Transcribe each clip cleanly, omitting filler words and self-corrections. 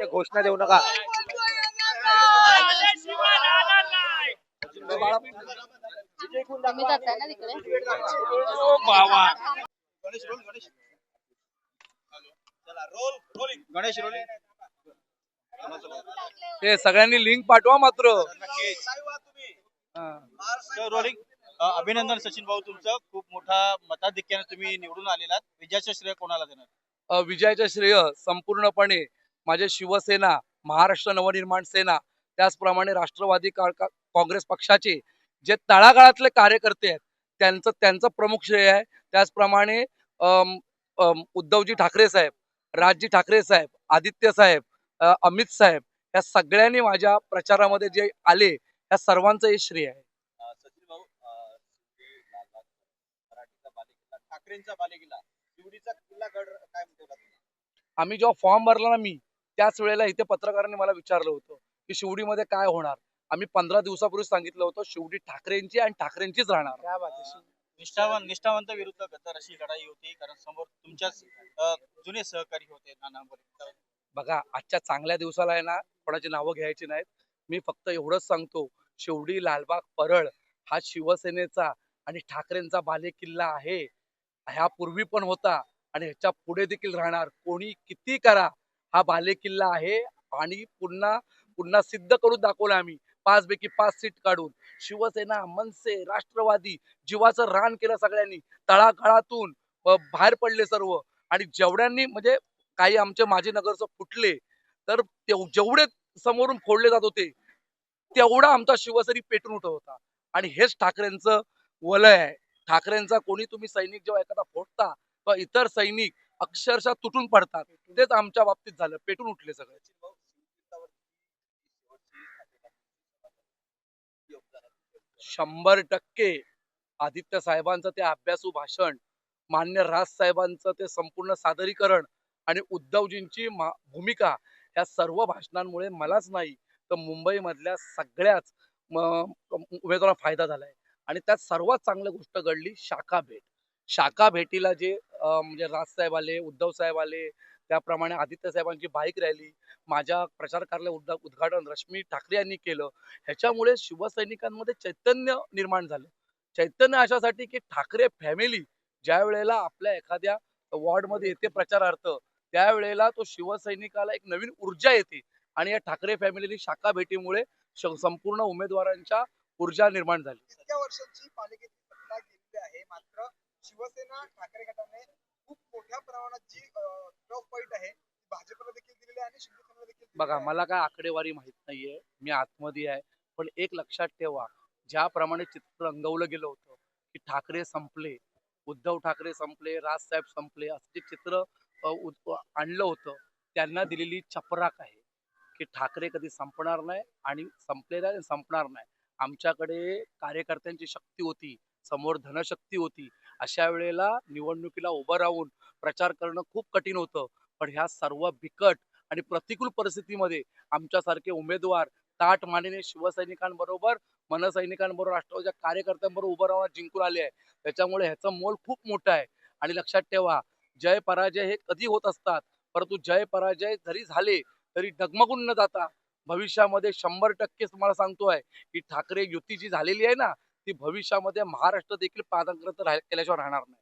ते घोषणा देऊ नका. तुम्ही जाताय ना तिकडे. गणेश रोलिंग ते सगळ्यांनी लिंक पाठवा मात्र. रोलिंग अभिनंदन सचिन भाऊ, तुमचं खूप मोठा मताधिक्याने तुम्ही निवडून आलेलात. विजयाचं श्रेय कोणाला देणार? विजयाचं श्रेय संपूर्णपणे माझे शिवसेना, महाराष्ट्र नवनिर्माण सेना, त्याचप्रमाणे राष्ट्रवादी काँग्रेस पक्षाचे जे तळागाळातले कार्यकर्ते आहेत त्यांचं त्यांचं प्रमुख श्रेय आहे. त्याचप्रमाणे उद्धवजी ठाकरे साहेब, राजजी ठाकरे साहेब, आदित्य साहेब, अमित साहेब या सगळ्यांनी माझ्या प्रचारामध्ये जे आले या सर्वांचं हे श्रेय आहे. सचिन भाऊ, ठाकरेंचा बालेकिल्ला, शिवडीचा किल्ला गड काय म्हणतो? आम्ही जेव्हा फॉर्म भरला ना, मी त्याच वेळेला इथे पत्रकारांनी मला विचारलं होतं की शिवडीमध्ये काय होणार. आम्ही 15 दिवसापूर्वी सांगितलं होतं शिवडी ठाकरेंची आणि ठाकरेंचीच राहणार. निष्ठावंत विरुद्ध गद्दार अशी लढाई होती, कारण समोर तुमच्याच जुने सहकारी होते नाना मोरे. बघा, आजच्या चांगल्या दिवसाला आहे ना कोणाची नावं घ्यायची नाहीत. मी फक्त एवढंच सांगतो, शिवडी, लालबाग, परळ हा शिवसेनेचा आणि ठाकरेंचा बालेकिल्ला आहे. ह्यापूर्वी पण होता आणि ह्याच्या पुढे देखील राहणार. कोणी किती करा, हा बालेकिल्ला आहे आणि पुन्हा पुन्हा सिद्ध करून दाखवलं आम्ही 5 पैकी 5 सीट काढून. शिवसेना, मनसे, राष्ट्रवादी जीवाचं रान केलं सगळ्यांनी, तळागाळातून बाहेर पडले सर्व. आणि जेवढ्यांनी म्हणजे काही आमचे माजी नगरसेवक फुटले तर जेवढे समोरून फोडले जात होते तेवढा आमचा शिवसैनिक पेटून उठत होता. आणि हेच ठाकरेंचं वलय आहे. ठाकरेंचा कोणी तुम्ही सैनिक जेव्हा एखादा फोडता तर इतर सैनिक अक्षरशः तुटून पडतात. तेच आमच्या बाबतीत झालं, पेटून उठले सगळे. 100% आदित्य साहेबांचं ते अभ्यासू भाषण, मान्य राज साहेबांचं ते संपूर्ण सादरीकरण आणि उद्धवजींची भूमिका, या सर्व भाषणांमुळे मलाच नाही तर मुंबई मधल्या सगळ्याच उमेदवारांना फायदा झालाय. आणि त्यात सर्वात चांगली गोष्ट घडली शाखा भेट. शाखा भेटीला जे म्हणजे राजसाहेब आले, उद्धव साहेब आले, त्याप्रमाणे आदित्य साहेबांची बाईक रॅली, माझ्या प्रचार कार्यालय उद्घाटन रश्मी ठाकरे यांनी केलं. ह्याच्यामुळे शिवसैनिकांमध्ये चैतन्य निर्माण झालं. चैतन्य अशासाठी की ठाकरे फॅमिली ज्या वेळेला आपल्या एखाद्या वॉर्डमध्ये येते प्रचारार्थ, त्यावेळेला तो शिवसैनिकाला एक नवीन ऊर्जा येते. आणि या ठाकरे फॅमिलीनी शाखा भेटीमुळे संपूर्ण उमेदवारांच्या ऊर्जा निर्माण झाली. इतक्या वर्षांची पालिकेची सत्ता गेलेली आहे, मात्र शिवसेना ठाकरे गटाने खूप मोठ्या प्रमाणात जी टफ फाईट आहे भाजपला देखील दिलेली आहे आणि शिवसेनेला देखील. बघा, मला काय आकडेवारी माहित नाहीये, मी आतमध्ये आहे. पण एक लक्षात ठेवा, ज्याप्रमाणे चित्र रंगवलं गेलं होतं की ठाकरे संपले, उद्धव ठाकरे संपले, राजसाहेब संपले, असं जे चित्र आणलं होतं, त्यांना दिलेली चपराक आहे की ठाकरे कधी संपणार नाही आणि संपलेला आणि संपणार नाही. आमच्याकडे कार्यकर्त्यांची शक्ती होती, समोर धनशक्ती होती. अशा वेळेला निवडणुकीला उभं राहून प्रचार करणं खूप कठीण होतं. पण ह्या सर्व बिकट आणि प्रतिकूल परिस्थितीमध्ये आमच्यासारखे उमेदवार ताट मानेने शिवसैनिकांबरोबर, मनसैनिकांबरोबर, राष्ट्रवादीच्या कार्यकर्त्यांबरोबर उभं राहून जिंकून आले आहे. त्याच्यामुळे ह्याचं मोल खूप मोठं आहे. आणि लक्षात ठेवा, जय पराजय हे कधी होत असतात, परंतु जय पराजय जरी झाले तरी डगमगून न जाता भविष्यामध्ये 100% तुम्हाला सांगतोय की ठाकरे युती जी झालेली आहे ना, ती भविष्यामध्ये महाराष्ट्र देखील पादांकृत केल्याशिवाय राहणार नाही.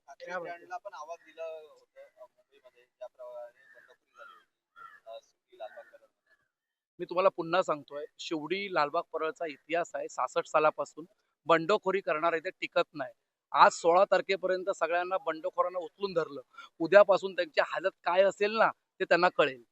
पण आवाज दिला होता मुंबईमध्ये, त्याप्रमाणे मी तुम्हाला पुन्हा सांगतोय, शिवडी, लालबाग, परळचा इतिहास आहे. 66 सालापासून बंडखोरी करणार इथे टिकत नाही. आज 16 तारखेपर्यंत सगळ्यांना बंडखोरांना उचलून धरलं. उद्यापासून त्यांची हालत काय असेल ना ते त्यांना कळेल.